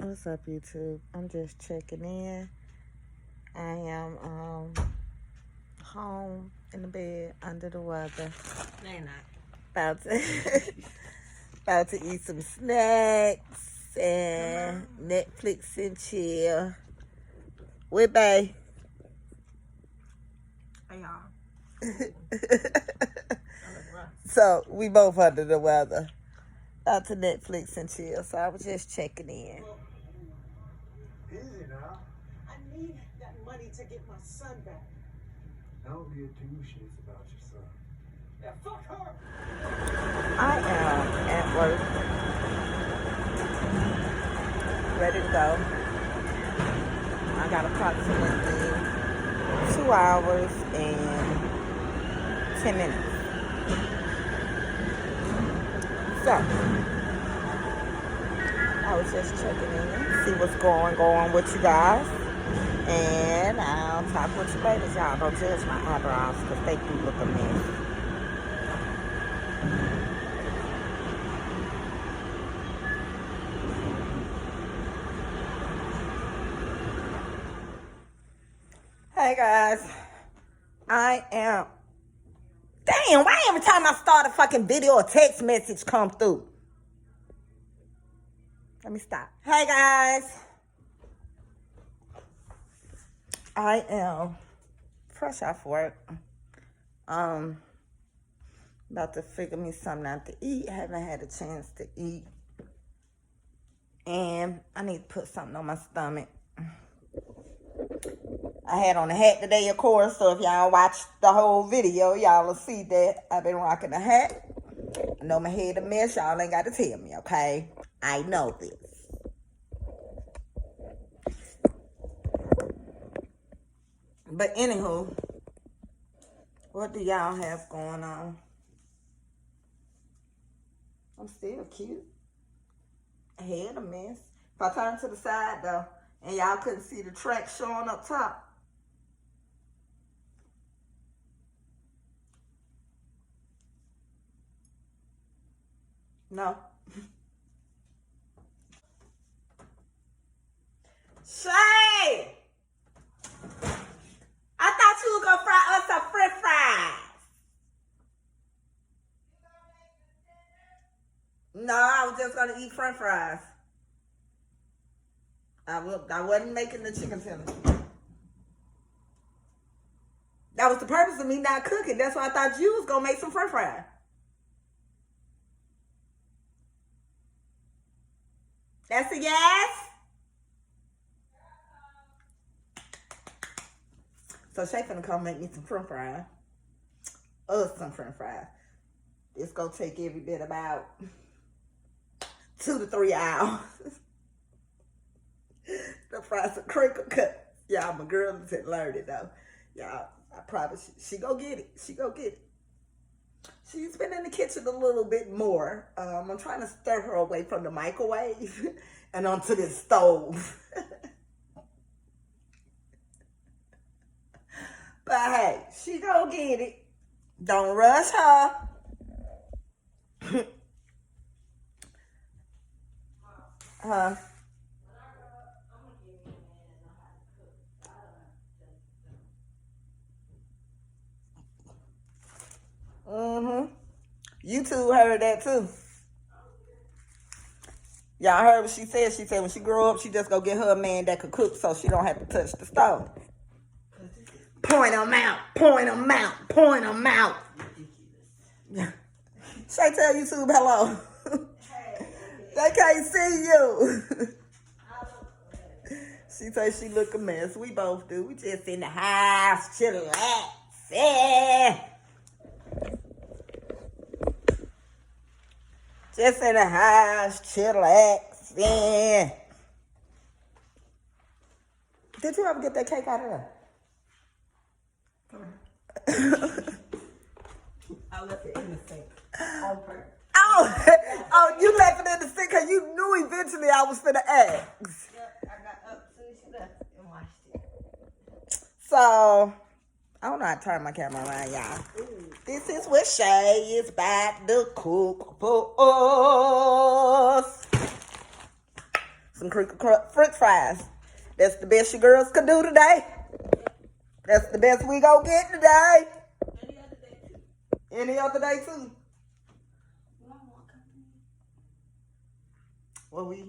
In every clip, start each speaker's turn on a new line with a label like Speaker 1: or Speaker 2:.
Speaker 1: What's up, YouTube? I'm just checking in. I am home in the bed under the weather.
Speaker 2: No, you're not.
Speaker 1: About to about to eat some snacks and Netflix and chill. With Bay.
Speaker 2: Hey, y'all.
Speaker 1: So we both under the weather. About to Netflix and chill. So I was just checking in.
Speaker 3: Easy now.
Speaker 4: I need that money to get my son back.
Speaker 3: Don't give two shits about your son.
Speaker 4: Yeah, fuck her.
Speaker 1: I am at work. Ready to go. I got approximately 2 hours and 10 minutes. So, I was just checking in, see what's going on with you guys. And I'll talk with you later. Y'all don't judge my eyebrows because they do look a mess. Hey guys, I am. Damn, why every time I start a fucking video or text message come through? Let me stop. Hey guys, I am fresh off work. About to figure me something out to eat. Haven't had a chance to eat, and I need to put something on my stomach. I had on a hat today, of course, so if y'all watch the whole video, y'all will see that I've been rocking a hat. I know my head a mess. Y'all ain't got to tell me, okay? I know this. But anywho, what do y'all have going on? I'm still cute. Head a mess. If I turn to the side, though, and y'all couldn't see the track showing up top, no. Shay! I thought you were going to fry us some french fries. No, I was just going to eat french fries. I wasn't making the chicken tender. That was the purpose of me not cooking. That's why I thought you was going to make some french fries. That's a yes? So Shay finna come make me some french fries. Some french fries. It's gonna take every bit about 2 to 3 hours. The fries are crinkle cut. Y'all, my girl said learn it though. Y'all, I promise she go get it. She go get it. She's been in the kitchen a little bit more. I'm trying to stir her away from the microwave and onto this stove. But hey, she go get it. Don't rush her. Huh? You two heard that too. Y'all heard what she said. She said when she grow up, she just go get her a man that could cook so she don't have to touch the stove. Point them out. Point them out. Point them out. Shay, tell YouTube hello. They can't see you. She says she look a mess. We both do. We just in the house, chillaxing. Just in the house, chillaxing. Did you ever get that cake out of there?
Speaker 2: I left it in the sink.
Speaker 1: Oh, you left it in the sink because you knew eventually I was finna ask.
Speaker 2: Yep, I got up soon as she left and washed it.
Speaker 1: So, I don't know how to turn my camera around, y'all. This is what Shay is about to cook for us. Some some french fries. That's the best your girls could do today. That's the best we go get today. Any other day too. Well, we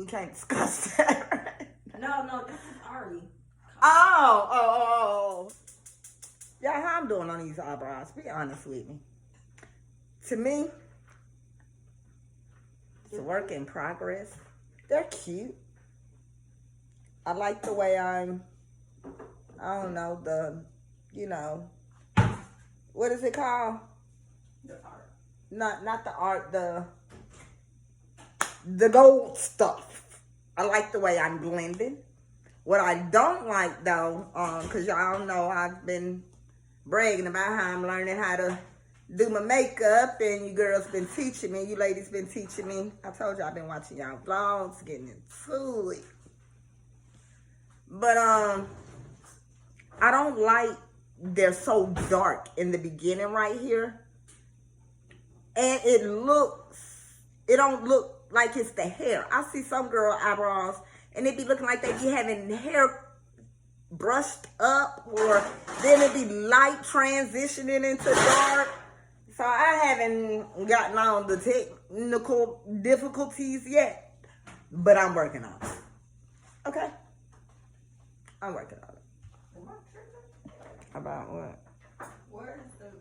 Speaker 1: can't discuss that.
Speaker 2: No, this is Ari.
Speaker 1: Oh. Yeah, how I'm doing on these eyebrows? Be honest with me. To me, it's a work in progress. They're cute. I like the way I don't know, what is it called?
Speaker 2: The art.
Speaker 1: Not the art, the gold stuff. I like the way I'm blending. What I don't like though, cause y'all know I've been bragging about how I'm learning how to do my makeup, and you girls been teaching me, you ladies been teaching me. I told you I've been watching y'all vlogs, getting into it. But I don't like they're so dark in the beginning right here. And it don't look like it's the hair. I see some girl eyebrows and it be looking like they be having hair brushed up, or then it be light transitioning into dark. So I haven't gotten on the technical difficulties yet, but I'm working on it. Okay? I'm working on it.
Speaker 2: Am I tripping?
Speaker 1: About what?
Speaker 2: Where's the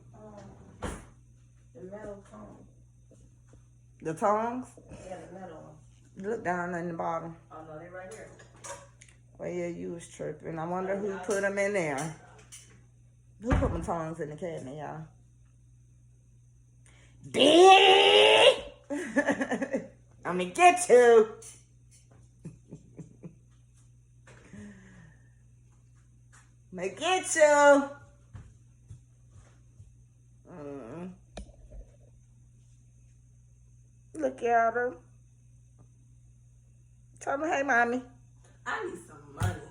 Speaker 2: metal tongue?
Speaker 1: The tongs?
Speaker 2: Yeah, the metal one.
Speaker 1: Look down in the bottom.
Speaker 2: Oh no, they right here.
Speaker 1: Well, yeah, you was tripping. I wonder who put them in there. Who put my tongs in the cabinet, y'all? Big! I'm gonna get you. I'm gonna get you. Look at her. Tell me, hey, mommy.
Speaker 2: I need some money.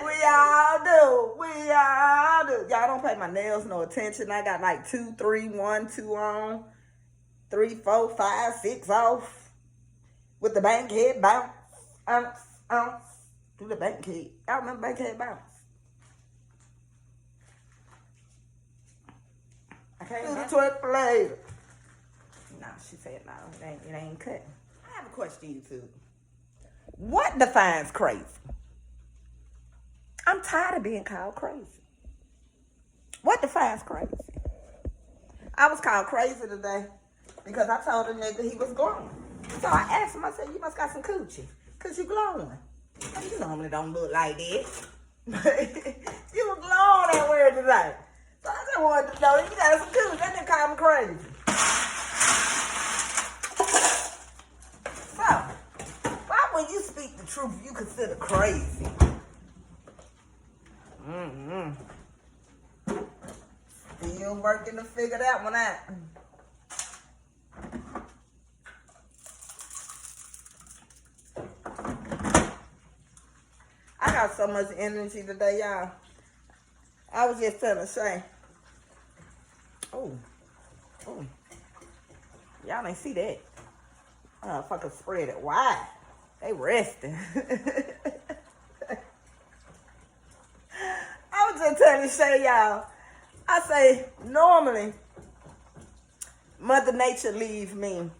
Speaker 1: We all do. Y'all don't pay my nails no attention. I got like 2, 3, 1, 2 on, 3, 4, 5, 6 off. With the bank head bounce, ounce. Do the bank head. I remember bank head bounce. Okay, do the twerk later. No, she said no. It ain't cut. I have a question, YouTube. What defines crazy? I'm tired of being called crazy. What defines crazy? I was called crazy today because I told a nigga he was glowing. So I asked him, I said, you must got some coochie because you glowing. You normally don't look like that. You were glowing that word today. So I just wanted to know, you got some coochie. That nigga called me crazy. So, why when you speak the truth, you consider crazy? Still working to figure that one out. I got so much energy today, y'all. I was just telling Shay. Oh. Y'all ain't see that. Fucking spread it wide. They resting. I was just telling Shay, y'all. I say, normally, Mother Nature leaves me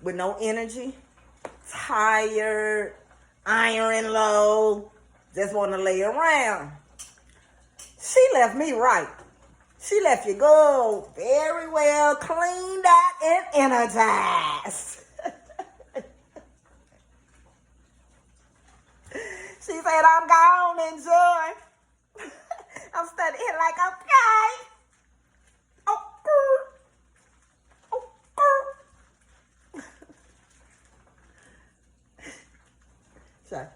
Speaker 1: with no energy, tired, iron low, just want to lay around. She left me right. She left you go very well cleaned out and energized. She said, I'm gone, enjoy. I'm standing here like, okay. So,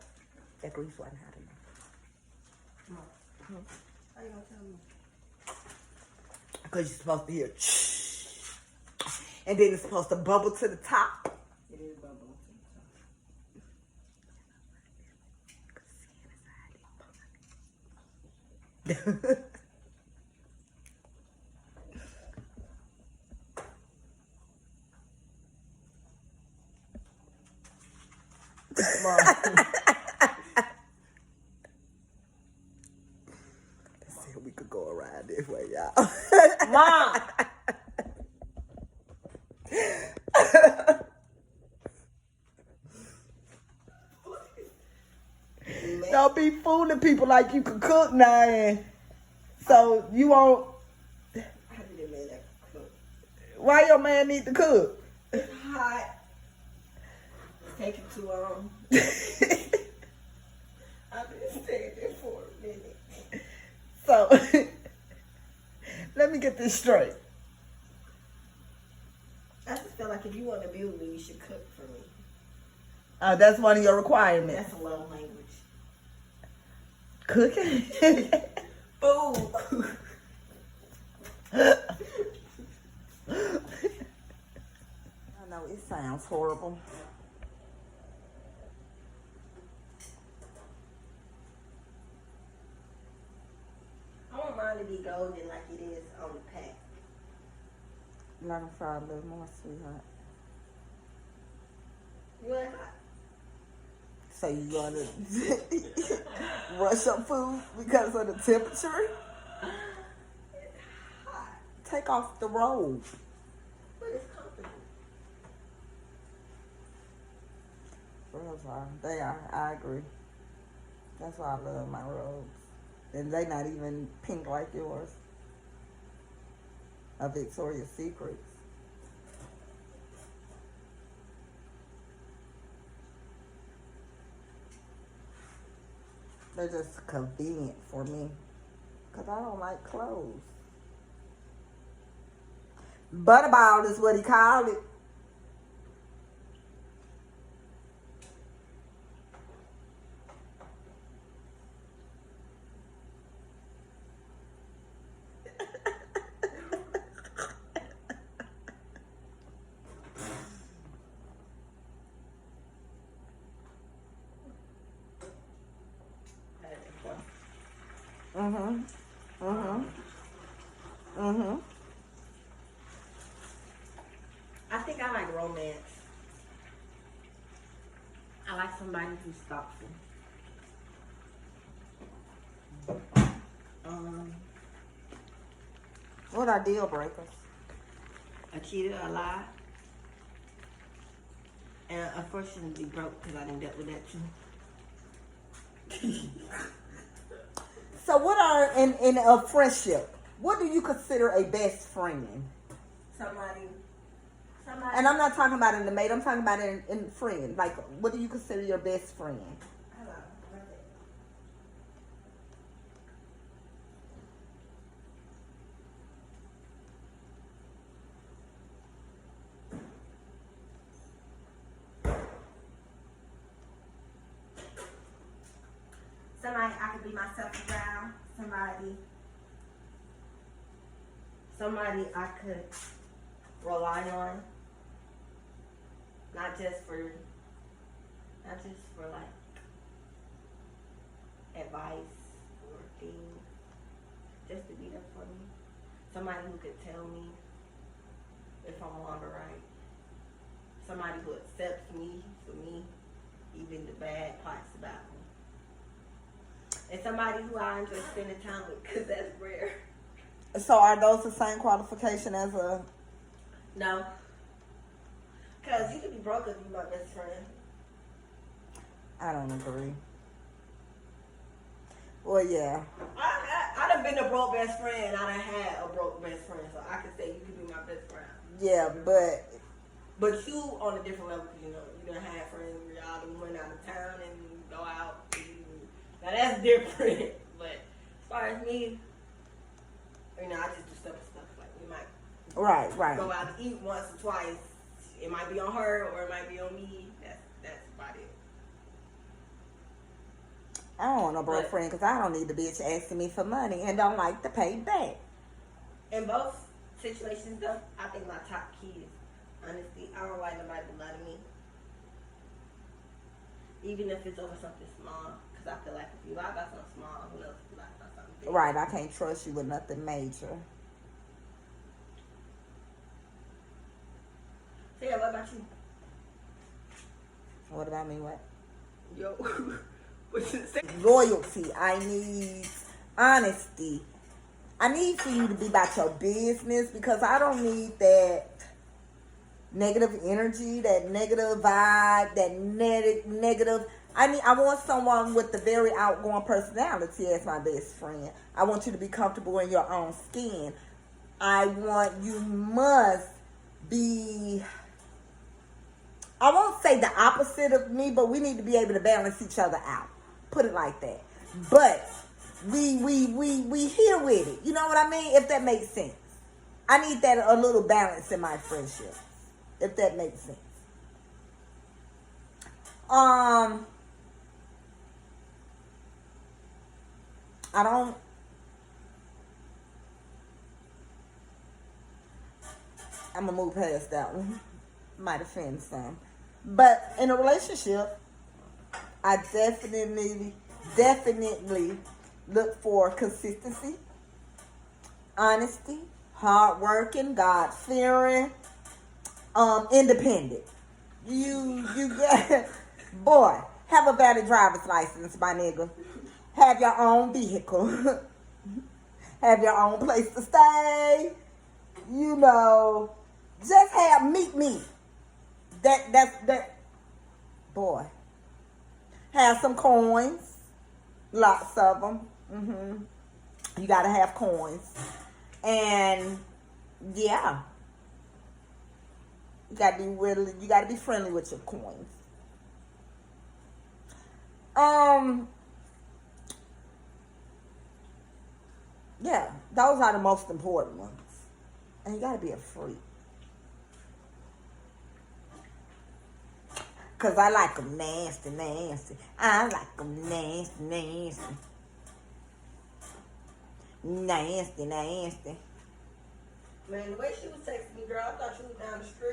Speaker 1: that grease wasn't hot enough.
Speaker 2: How you gonna tell me?
Speaker 1: Because you're supposed to hear, shh. And then it's supposed to bubble to the top.
Speaker 2: It is bubbling.
Speaker 1: Mom. Said we could go around this way, y'all.
Speaker 2: Mom.
Speaker 1: Don't be fooling people like you can cook now. And so you won't.
Speaker 2: I didn't mean that cook.
Speaker 1: Why your man need to cook?
Speaker 2: It's hot. It's taking too long. I've been staying there for a minute.
Speaker 1: So let me get this straight.
Speaker 2: I just feel like if you want to be with me, you should cook for me.
Speaker 1: That's one of your requirements.
Speaker 2: That's a love language.
Speaker 1: Cooking.
Speaker 2: Food.
Speaker 1: I know it sounds horrible.
Speaker 2: I want mine to be golden like it is on the pack.
Speaker 1: Let them fry a little more, sweetheart.
Speaker 2: You want hot?
Speaker 1: So you gonna rush up food because of the temperature?
Speaker 2: It's hot,
Speaker 1: Take off the robe.
Speaker 2: but it's comfortable.
Speaker 1: Robes are. They are. I agree. That's why I love my robes. And they not even pink like yours. A Victoria's Secrets. They're just convenient for me. Because I don't like clothes. Butterball is what he called it. Mm-hmm. Mm-hmm. Mm-hmm.
Speaker 2: I think I like romance. I like somebody who's thoughtful.
Speaker 1: What are deal breakers?
Speaker 2: A cheater, a lie, and unfortunately broke because I didn't deal with that too.
Speaker 1: So what are in a friendship? What do you consider a best friend?
Speaker 2: Somebody.
Speaker 1: And I'm not talking about in the mate. I'm talking about in friend. Like, what do you consider your best friend?
Speaker 2: Hello. Somebody I could be myself around. Somebody I could rely on. Not just for like advice or things. Just to be there for me. Somebody who could tell me if I'm wrong or right. Somebody who accepts me for me, even the bad parts about me. And somebody who I enjoy spending time with, because that's rare.
Speaker 1: So are those the same qualification as a...
Speaker 2: No. Because you could be broke if you're my best friend.
Speaker 1: I don't agree. Well, yeah.
Speaker 2: I done been a broke best friend. I done had a broke best friend. So I could say you could be my best friend.
Speaker 1: Yeah, but...
Speaker 2: But you on a different level, because you done had friends where y'all done went out of town and go out. Now that's different. But as far as me, I just do stuff. Like we might
Speaker 1: Right.
Speaker 2: go out to eat once or twice. It might be on her or it might be on me. That's about it.
Speaker 1: I don't want no broke friend because I don't need the bitch asking me for money and don't like to pay back.
Speaker 2: In both situations, though, I think my top key is honesty. I don't like nobody to lie to me. Even if it's over something small. Because I feel like if you lie about something small, who knows if you lie about something big.
Speaker 1: right. I can't trust you with nothing major.
Speaker 2: So yeah, what about you?
Speaker 1: What about me? What?
Speaker 2: Yo, what's it say?
Speaker 1: Loyalty. I need honesty. I need for you to be about your business because I don't need that negative energy, that negative vibe, that negative. I want someone with a very outgoing personality as my best friend. I want you to be comfortable in your own skin. You must be, I won't say the opposite of me, but we need to be able to balance each other out. Put it like that. But we here with it. You know what I mean? If that makes sense. I need that a little balance in my friendship. If that makes sense. I'm gonna move past that one. Might offend some. But in a relationship, I definitely look for consistency, honesty, hard working, God fearing, independent. You get, boy, have a valid driver's license, my nigga. Have your own vehicle. Have your own place to stay. You know, just meet me. That boy. Have some coins. Lots of them. You gotta have coins. And yeah. You gotta be friendly with your coins. Yeah, those are the most important ones. And you gotta be a freak. Cause I like them nasty. I like them nasty. Nasty.
Speaker 2: Man, the way she was texting me, girl, I thought she was down the street.